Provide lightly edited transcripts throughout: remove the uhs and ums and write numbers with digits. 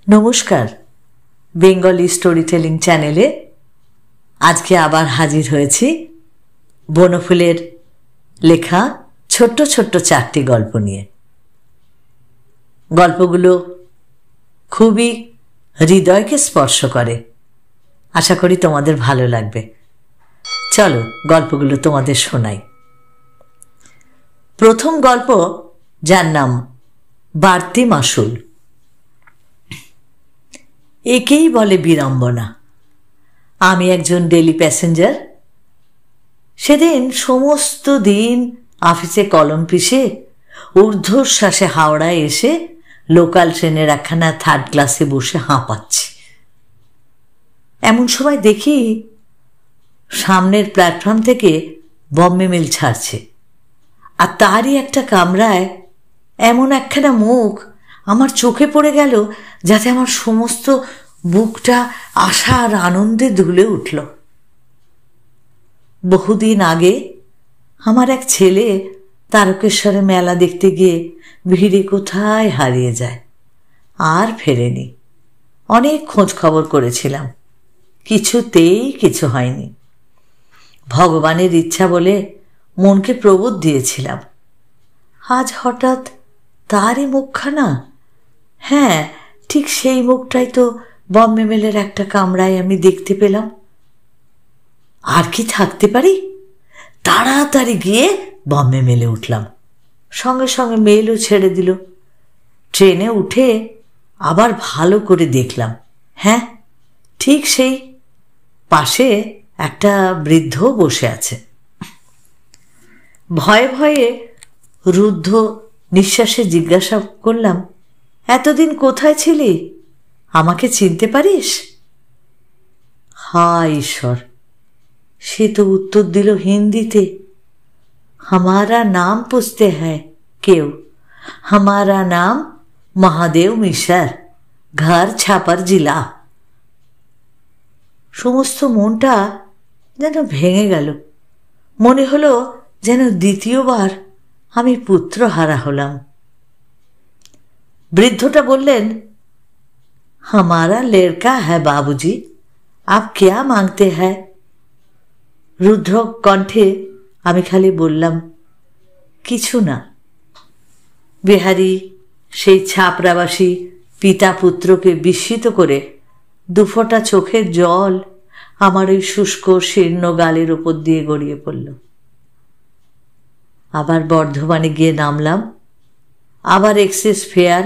নমস্কার, Bengali story telling চ্যানেলে আজকে আবার হাজির হয়েছি বনফুলের লেখা ছোট্ট ছোট্ট 4টি গল্প নিয়ে। গল্পগুলো খুবই হৃদয়কে স্পর্শ করে। আশা করি তোমাদের ভালো লাগবে। চলো গল্পগুলো তোমাদের শোনাই। প্রথম গল্প, যার নাম বাড়তি মাসুল। একেই বলে বিড়ম্বনা। আমি একজন ডেলি প্যাসেঞ্জার। সেদিন সমস্ত দিন অফিসে কলম পিষে ঊর্ধ্বশ্বাসে হাওড়ায় এসে লোকাল ট্রেনের একখানা 3rd ক্লাসে বসে হাঁপাচ্ছি। এমন সময় দেখি সামনের প্ল্যাটফর্ম থেকে বম্বে মেল ছাড়ছে, আর তারই একটা কামরায় এমন একখানা মুখ আমার চোখে পড়ে গেল, যাতে আমার সমস্ত বুকটা আশা আর আনন্দে দুলে উঠল। বহুদিন আগে আমার এক ছেলে তারকেশ্বরে মেলা দেখতে গিয়ে ভিড়ে কোথায় হারিয়ে যায়, আর ফেরেনি। অনেক খোঁজ খবর করেছিলাম, কিছুতেই কিছু হয়নি। ভগবানের ইচ্ছা বলে মনকে প্রবোধ দিয়েছিলাম। আজ হঠাৎ তারই মুখখানা, হ্যাঁ ঠিক সেই মুখটাই তো বম্বে মেলের একটা কামরায় আমি দেখতে পেলাম। আর কি থাকতে পারি? তাড়াতাড়ি গিয়ে বম্বে মেলে উঠলাম। সঙ্গে সঙ্গে মেলও ছেড়ে দিল। ট্রেনে উঠে আবার ভালো করে দেখলাম, হ্যাঁ ঠিক সেই পাশে একটা বৃদ্ধ বসে আছে। ভয়ে ভয়ে রুদ্ধ নিঃশ্বাসে জিজ্ঞাসা করলাম, এতদিন কোথায় ছিলি? আমাকে চিনতে পারিস? হায় ঈশ্বর, সে তো উত্তর দিল হিন্দিতে, हमारा नाम पूछते हैं क्यों? हमारा नाम महादेव मिश्र, घर छापर जिला। সমস্ত মনটা যেন ভেঙে গেল। মনে হলো যেন দ্বিতীয়বার আমি পুত্র হারা হলাম। বৃদ্ধটা বললেন, हमारा लड़का है बाबूजी, आप क्या मांगते हैं? রুদ্র কণ্ঠে আমি খালি বললাম, কিছু না। বিহারী সেই ছাপরাবাসী পিতা পুত্রকে বিস্মিত করে দুফোঁটা চোখের জল আমার ওই শুষ্ক শীর্ণ গালের ওপর দিয়ে গড়িয়ে পড়ল। আবার বর্ধমানে গিয়ে নামলাম। আবার এক্সেস ফেয়ার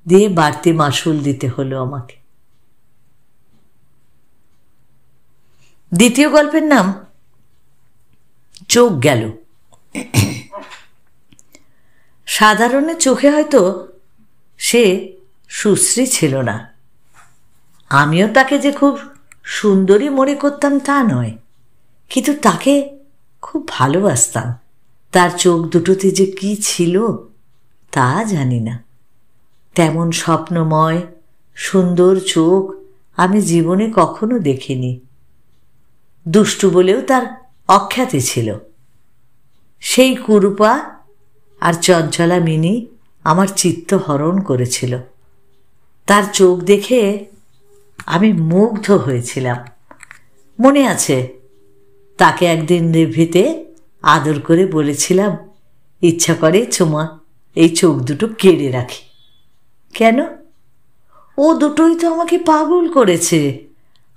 দিয়ে বাড়তি মাসুল দিতে হলো আমাকে। দ্বিতীয় গল্পের নাম চোখ গেল। সাধারণের চোখে হয়তো সে সুশ্রী ছিল না। আমিও তাকে যে খুব সুন্দরী মনে করতাম তা নয়, কিন্তু তাকে খুব ভালোবাসতাম। তার চোখ দুটোতে যে কি ছিল তা জানি না। তেমন স্বপ্নময় সুন্দর চোখ আমি জীবনে কখনো দেখিনি। দুষ্টু বলেও তার অখ্যাতি ছিল। সেই কুরুপা আর চঞ্চলা মিনি আমার চিত্ত হরণ করেছিল। তার চোখ দেখে আমি মুগ্ধ হয়েছিলাম। মনে আছে, তাকে একদিন রেভিতে আদর করে বলেছিলাম, ইচ্ছা করে চুমা এই চোখ দুটো কেড়ে রাখি। কেন? ও দুটোই তো আমাকে পাগল করেছে।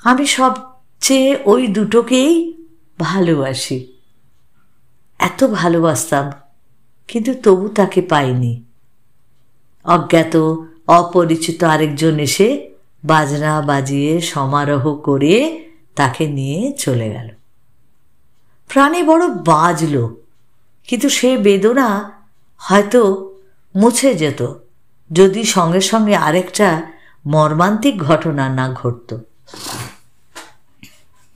আমি সবচেয়ে ওই দুটোকেই ভালোবাসি। এত ভালোবাসতাম, কিন্তু তবু তাকে পাইনি। অজ্ঞাত অপরিচিত আরেকজন এসে বাজনা বাজিয়ে সমারোহ করে তাকে নিয়ে চলে গেল। প্রাণে বড় বাজল, কিন্তু সে বেদনা হয়তো মুছে যেত যদি সঙ্গে সঙ্গে আরেকটা মর্মান্তিক ঘটনা না ঘটত।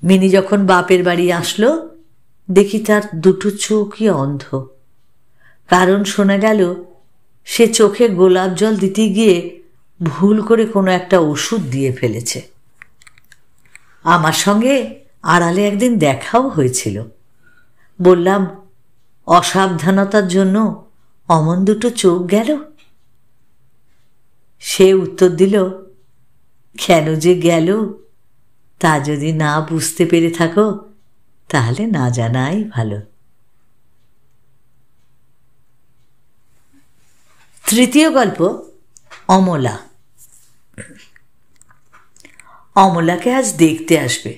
মিনি যখন বাপের বাড়ি আসলো, দেখি তার দুটো চোখই অন্ধ। কারণ শোনা গেল সে চোখে গোলাপ জল দিতে গিয়ে ভুল করে কোনো একটা ওষুধ দিয়ে ফেলেছে। আমার সঙ্গে আড়ালে একদিন দেখাও হয়েছিল। বললাম, অসাবধানতার জন্য অমন দুটো চোখ গেল? সে উত্তর দিল, কেন যে গেল তা যদি না বুঝতে পেরে থাকো তাহলে না জানাই ভালো। তৃতীয় গল্প, অমলা। অমলাকে আজ দেখতে আসবে।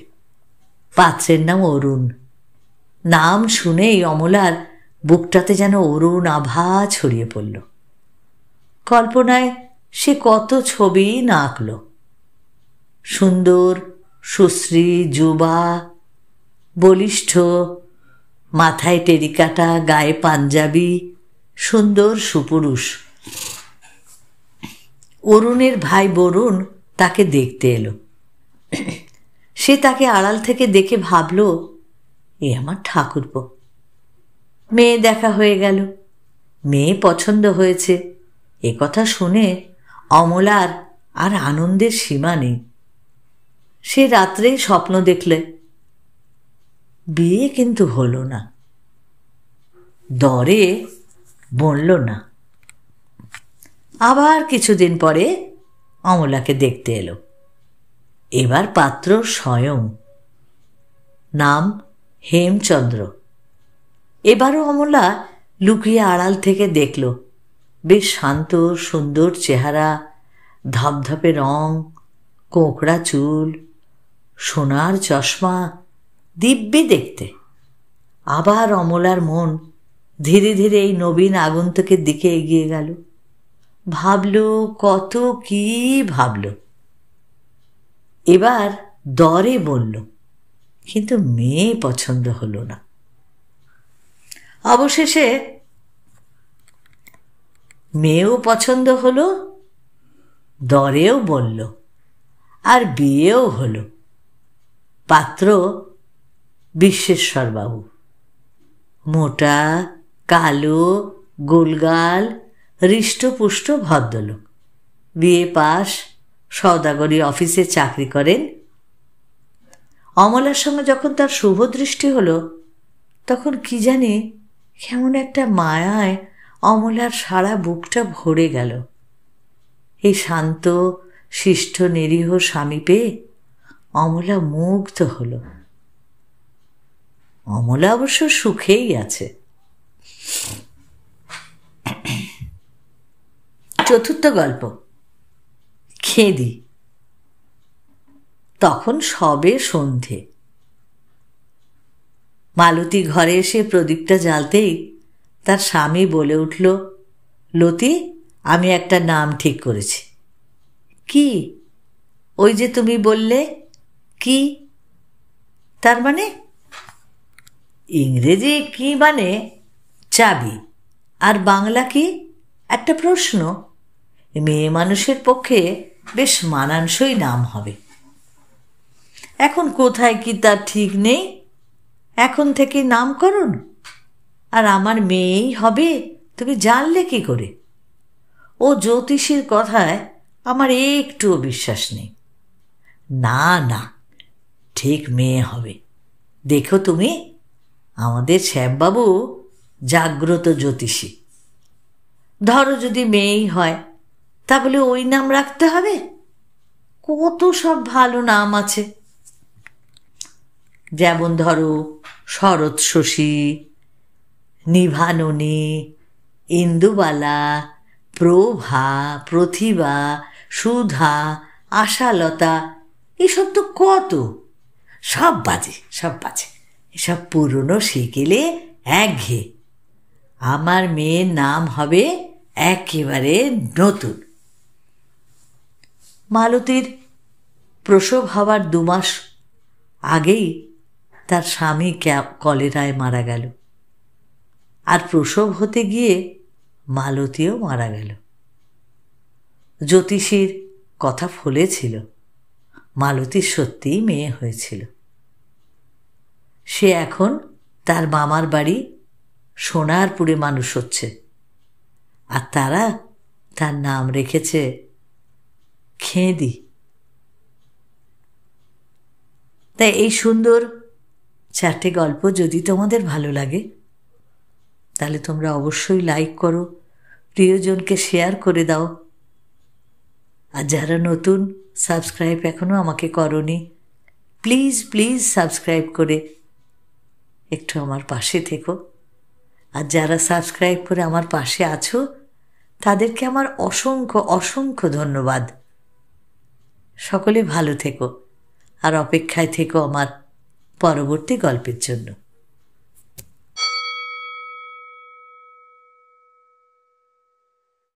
পাত্রের নাম অরুণ। নাম শুনেই অমলার বুকটাতে যেন অরুণ আভা ছড়িয়ে পড়ল। কল্পনায় সে কত ছবি না আঁকল। সুন্দর, সুশ্রী, যুবা, বলিষ্ঠ, মাথায় টেরিকাটা, গায়ে পাঞ্জাবি, সুন্দর সুপুরুষ। অরুণের ভাই বরুণ তাকে দেখতে এলো। সে তাকে আড়াল থেকে দেখে ভাবল, এ আমার ঠাকুরপো। মেয়ে দেখা হয়ে গেল, মেয়ে পছন্দ হয়েছে, এ কথা শুনে অমলার আর আনন্দের সীমা নেই। সে রাত্রেই স্বপ্ন দেখলে। বিয়ে কিন্তু হলো না, দরে বলল না। আবার কিছুদিন পরে অমলাকে দেখতে এলো। এবার পাত্র স্বয়ং। নাম হেমচন্দ্র। এবারও অমলা লুকিয়ে আড়াল থেকে দেখল। বেশ শান্ত সুন্দর চেহারা, ধপধপে রং, কোঁকড়া চুল, সোনার চশমা, দিব্যি দেখতে। আবার অমলার মন ধীরে ধীরে এই নবীন আগন্তুকের দিকে এগিয়ে গেল। ভাবল, কত কি ভাবল। এবার দরে বলল, কিন্তু মেয়ে পছন্দ হলো না। অবশেষে মেয়েও পছন্দ হলো, দরেও বলল, আর বিয়েও হলো। পাত্র বিশ্বেশ্বরবাবু। মোটা, কালো, গোলগাল, হৃষ্টপুষ্ট ভদ্রলোক। বিএ পাস, সওদাগরি অফিসে চাকরি করেন। অমলার সঙ্গে যখন তার শুভদৃষ্টি হলো তখন কি জানি কেমন একটা মায়ায় অমলার সারা বুকটা ভরে গেল। এই শান্ত শিষ্ট নিরীহ স্বামী পেয়ে অমলা মুগ্ধ হল। অমলা অবশ্য সুখেই আছে। চতুর্থ গল্প, খেদি। তখন সবে সন্ধে। মালতী ঘরে এসে প্রদীপটা জ্বালতেই তার স্বামী বলে উঠল, লতি, আমি একটা নাম ঠিক করেছি। কি? ওই যে তুমি বললে। কি তার মানে? ইংরেজি কি মানে চাবি, আর বাংলা কি? একটা প্রশ্ন। মেয়ে মানুষের পক্ষে বেশ মানানসই নাম হবে। এখন কোথায় কি তার ঠিক নেই। এখন থেকে নামকরণ। আর আমার মেয়েই হবে তুমি জানলে কি করে? ও জ্যোতিষীর কথায় আমার একটুও বিশ্বাস নেই। না না, ঠিক মেয়ে হবে। দেখো তুমি, আমাদের শ্যামবাবু জাগ্রত জ্যোতিষী। ধরো যদি মেয়েই হয় তাহলে ওই নাম রাখতে হবে। কত সব ভালো নাম আছে, যেমন ধরো শরৎ শশী, নিভাননী, ইন্দুবালা, প্রভা, প্রতিভা, সুধা, আশালতা। এসব তো কত, সব বাজে, সব বাজে। এসব পুরনো শিখেলে একঘেয়ে। আমার মেয়ের নাম হবে একেবারে নতুন। মালতীর প্রসব হওয়ার 2 মাস আগেই তার স্বামী কলেরায় মারা গেল। আর প্রসব হতে গিয়ে মালতীও মারা গেল। জ্যোতিষীর কথা ফলেছিল, মালতীর সত্যিই মেয়ে হয়েছিল। সে এখন তার মামার বাড়ি সোনারপুরে মানুষ হচ্ছে, আর তারা তার নাম রেখেছে খেদি। তাই এই সুন্দর 4টে গল্প যদি তোমাদের ভালো লাগে তাহলে তোমরা অবশ্যই লাইক করো, প্রিয়জনকে শেয়ার করে দাও। আর যারা নতুন সাবস্ক্রাইব এখনও আমাকে করনি, প্লিজ প্লিজ সাবস্ক্রাইব করে একটু আমার পাশে থেকো। আর যারা সাবস্ক্রাইব করে আমার পাশে আছো তাদেরকে আমার অসংখ্য অসংখ্য ধন্যবাদ। সকলে ভালো থেকো আর অপেক্ষায় থেকো আমার পরবর্তী গল্পের জন্য।